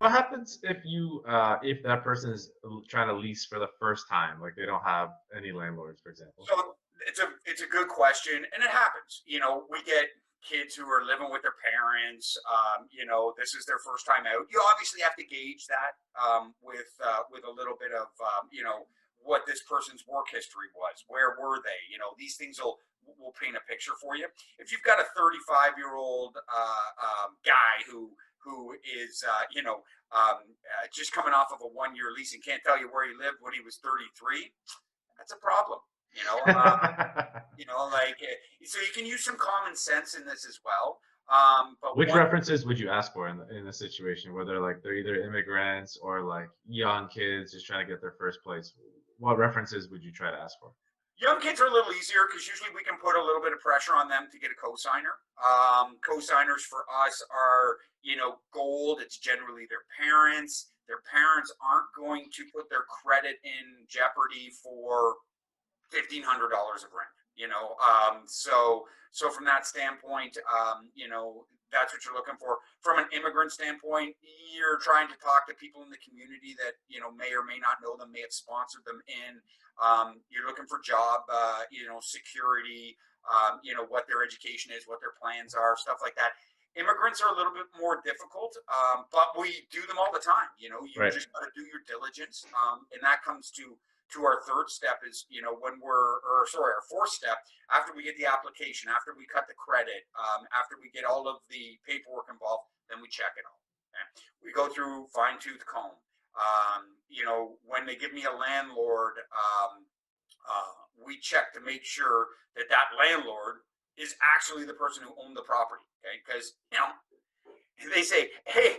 What happens if that person is trying to lease for the first time, like they don't have any landlords, for example? So it's a good question, and it happens. We get kids who are living with their parents. This is their first time out. You obviously have to gauge that with a little bit of what this person's work history was. Where were they? These things will paint a picture for you. If you've got a 35-year-old guy who is just coming off of a 1-year lease and can't tell you where he lived when he was 33, that's a problem. You know, um, so you can use some common sense in this as well. But Which one, references would you ask for in the situation where they're either immigrants or like young kids just trying to get their first place? What references would you try to ask for? young kids are a little easier because usually we can put a little bit of pressure on them to get a cosigner. Cosigners for us are, gold. It's generally their parents. Their parents aren't going to put their credit in jeopardy for $1,500 of rent. So from that standpoint, that's what you're looking for. From an immigrant standpoint, you're trying to talk to people in the community that may or may not know them, may have sponsored them in. You're looking for job, security, what their education is, what their plans are, stuff like that. Immigrants are a little bit more difficult, but we do them all the time. You Right. just got to do your diligence, and that comes to our third step is, our fourth step, after we get the application, after we cut the credit, after we get all of the paperwork involved, then we check it all. Okay? We go through fine tooth comb. When they give me a landlord, we check to make sure that landlord is actually the person who owned the property. Okay. Because, they say, hey,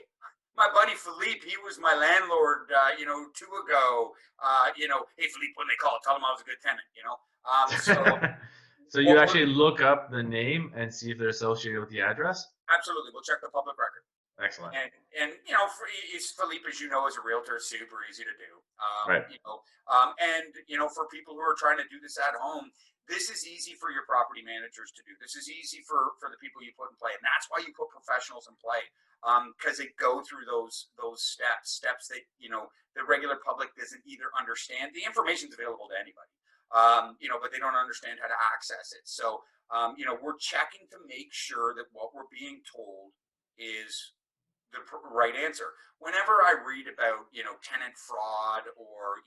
my buddy Philippe, he was my landlord, 2 ago. Hey Philippe, when they call, tell him I was a good tenant. So So you what we're actually look up the name and see if they're associated with the address? absolutely, we'll check the public record. Excellent. And Philippe, as you know, as a realtor, is super easy to do. Right. For people who are trying to do this at home, this is easy for your property managers to do. This is easy for the people you put in play, and that's why you put professionals in play, because they go through those steps that the regular public doesn't either understand. The information's available to anybody, but they don't understand how to access it. So we're checking to make sure that what we're being told is the right answer. Whenever I read about tenant fraud or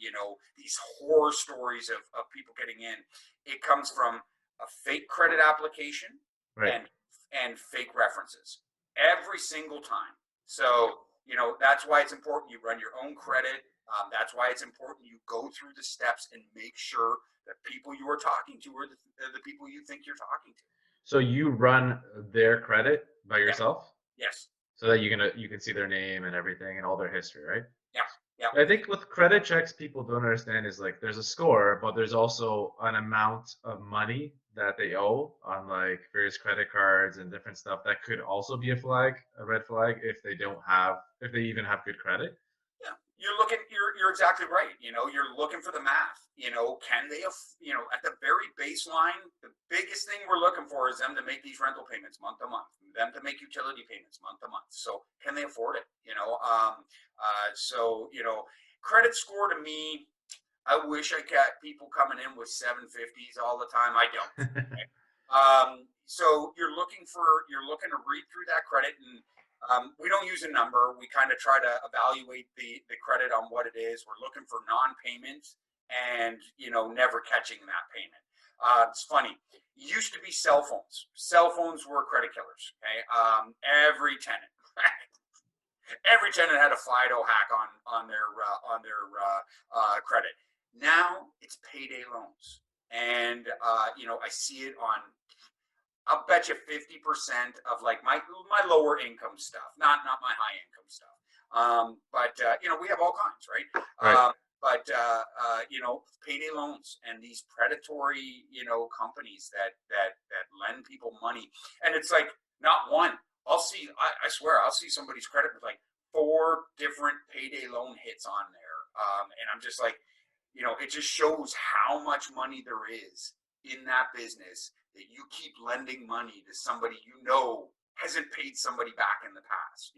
these horror stories of people getting in, it comes from a fake credit application Right. and fake references every single time. So that's why it's important you run your own credit. That's why it's important you go through the steps and make sure that people you are talking to are the people you think you're talking to. So you run their credit by Yeah. yourself Yes. so that you can see their name and everything and all their history, right? Yeah. Yeah. I think with credit checks, people don't understand is like there's a score, but there's also an amount of money that they owe on like various credit cards and different stuff that could also be a red flag if they even have good credit. Yeah, you're exactly right. You're looking for the math. Can they, at the very baseline, the biggest thing we're looking for is them to make these rental payments month to month, them to make utility payments month to month. So can they afford it? Credit score to me, I wish I got people coming in with 750s all the time. I don't. So you're looking to read through that credit, and we don't use a number. We kind of try to evaluate the credit on what it is. We're looking for non-payment and never catching that payment. It's funny. It used to be cell phones. Cell phones were credit killers. Okay, every tenant. Every tenant had a FIDO hack on their credit. Now it's payday loans, and I see it on. I'll bet you 50% of like my lower income stuff, not my high income stuff. But we have all kinds, right? Right. Payday loans and these predatory companies that lend people money, and it's like not one. I swear, I'll see somebody's credit with like 4 different payday loan hits on there, and I'm just like, it just shows how much money there is in that business that you keep lending money to somebody hasn't paid somebody back in the past.